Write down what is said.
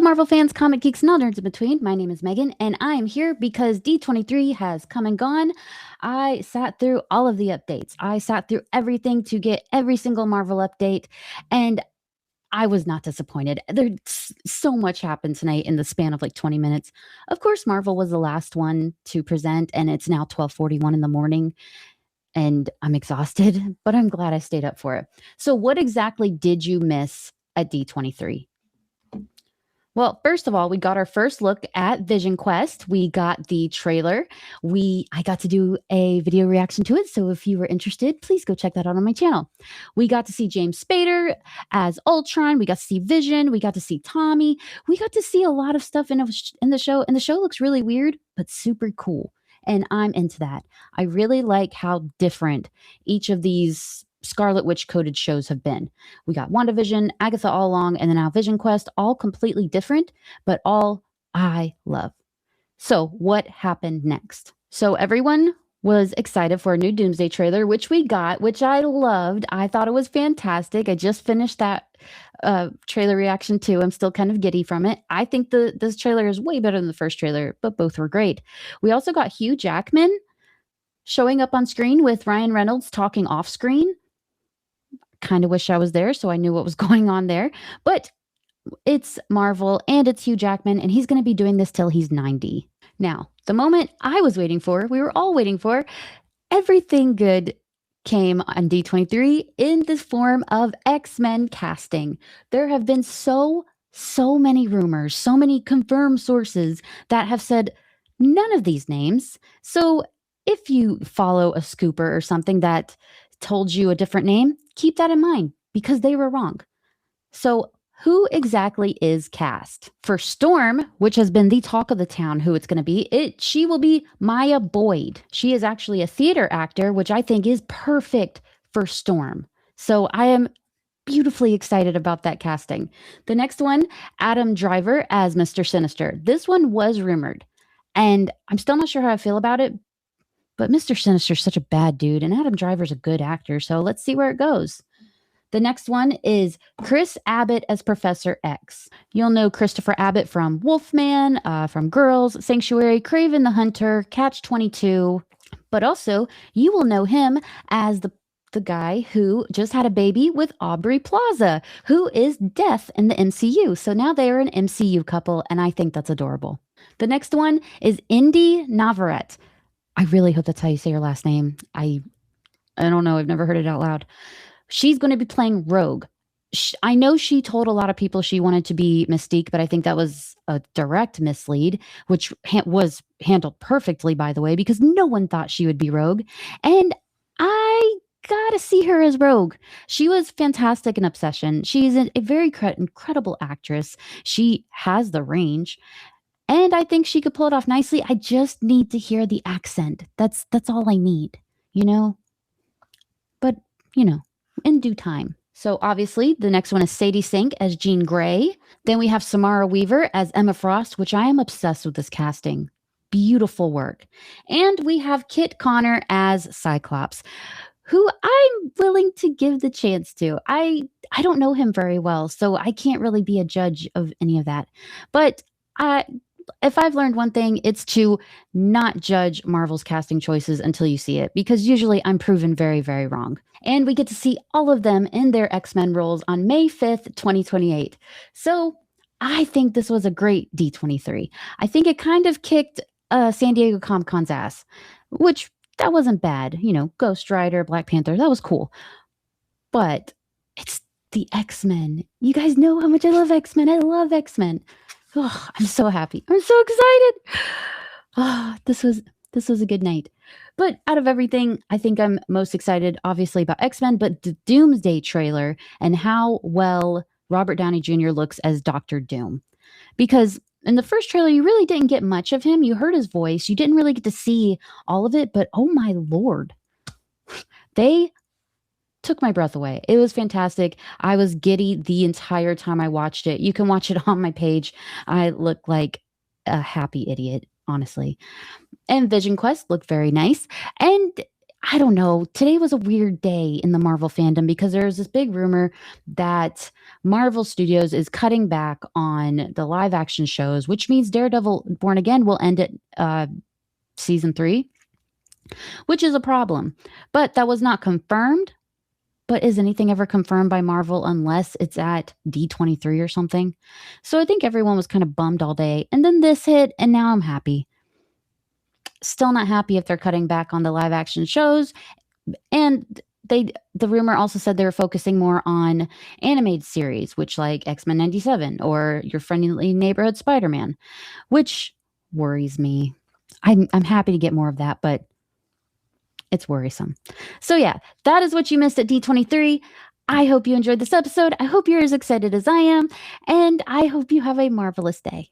Marvel fans, comic geeks, and all nerds in between. My name is Megan, and I am here because D23 has come and gone. I sat through all of the updates. I sat through everything to get every single Marvel update, and I was not disappointed. There's so much happened tonight in the span of like 20 minutes. Of course, Marvel was the last one to present, and it's now 12:41 in the morning, and I'm exhausted, but I'm glad I stayed up for it. So, what exactly did you miss at D23? Well, first of all, we got our first look at Vision Quest. We got the trailer. I got to do a video reaction to it, so if you were interested, please go check that out on my channel. We got to see James Spader as Ultron. We got to see Vision. We got to see Tommy. We got to see a lot of stuff in the show, and the show looks really weird, but super cool. And I'm into that. I really like how different each of these Scarlet Witch coded shows have been. We got WandaVision, Agatha All Along, and then now Vision Quest, all completely different, but all I love. So, what happened next? So, everyone was excited for a new Doomsday trailer, which we got, which I loved. I thought it was fantastic. I just finished that trailer reaction too. I'm still kind of giddy from it. I think this trailer is way better than the first trailer, but both were great. We also got Hugh Jackman showing up on screen with Ryan Reynolds talking off screen. Kind of wish I was there so I knew what was going on there. But it's Marvel and it's Hugh Jackman, and he's going to be doing this till he's 90. Now, the moment I was waiting for, we were all waiting for, everything good came on D23 in the form of X-Men casting. There have been so many rumors, so many confirmed sources that have said none of these names. So if you follow a scooper or something that told you a different name, keep that in mind because they were wrong. So who exactly is cast? For Storm, which has been the talk of the town, who it's going to be, she will be Maya Boyd. She is actually a theater actor, which I think is perfect for Storm. So I am beautifully excited about that casting. The next one, Adam Driver as Mr. Sinister. This one was rumored, and I'm still not sure how I feel about it, but Mr. Sinister's such a bad dude, and Adam Driver's a good actor, so let's see where it goes. The next one is Chris Abbott as Professor X. You'll know Christopher Abbott from Wolfman, from Girls, Sanctuary, Craven the Hunter, Catch-22, but also you will know him as the guy who just had a baby with Aubrey Plaza, who is Death in the MCU. So now they are an MCU couple, and I think that's adorable. The next one is Indy Navarrete. I really hope that's how you say your last name. I don't know. I've never heard it out loud. She's going to be playing Rogue. I know she told a lot of people she wanted to be Mystique, but I think that was a direct mislead, which was handled perfectly, by the way, because no one thought she would be Rogue. And I gotta see her as Rogue. She was fantastic in Obsession. She's a very incredible actress. She has the range. And I think she could pull it off nicely. I just need to hear the accent. That's all I need, But, in due time. So obviously, the next one is Sadie Sink as Jean Grey. Then we have Samara Weaver as Emma Frost, which I am obsessed with this casting. Beautiful work. And we have Kit Connor as Cyclops, who I'm willing to give the chance to. I don't know him very well, so I can't really be a judge of any of that. But if I've learned one thing, it's to not judge Marvel's casting choices until you see it, because usually I'm proven very, very wrong. And we get to see all of them in their X-Men roles on May 5th, 2028. So I think this was a great D23. I think it kind of kicked San Diego Comic-Con's ass, which that wasn't bad. Ghost Rider, Black Panther, that was cool. But it's the X-Men. You guys know how much I love X-Men. I love X-Men. Oh, I'm so happy. I'm so excited. Oh, this was a good night. But out of everything, I think I'm most excited, obviously, about X-Men, but the Doomsday trailer and how well Robert Downey Jr. looks as Dr. Doom. Because in the first trailer, you really didn't get much of him. You heard his voice. You didn't really get to see all of it, but oh my Lord. They took my breath away. It was fantastic. I was giddy the entire time I watched it. You can watch it on my page. I look like a happy idiot, honestly. And Vision Quest looked very nice. And I don't know. Today was a weird day in the Marvel fandom because there's this big rumor that Marvel Studios is cutting back on the live action shows, which means Daredevil Born Again will end at season 3, which is a problem. But that was not confirmed. But is anything ever confirmed by Marvel unless it's at D23 or something? So I think everyone was kind of bummed all day. And then this hit, and now I'm happy. Still not happy if they're cutting back on the live action shows. And the rumor also said they were focusing more on animated series, which like X-Men 97 or Your Friendly Neighborhood Spider-Man, which worries me. I'm happy to get more of that, but it's worrisome. So yeah, that is what you missed at D23. I hope you enjoyed this episode. I hope you're as excited as I am, and I hope you have a marvelous day.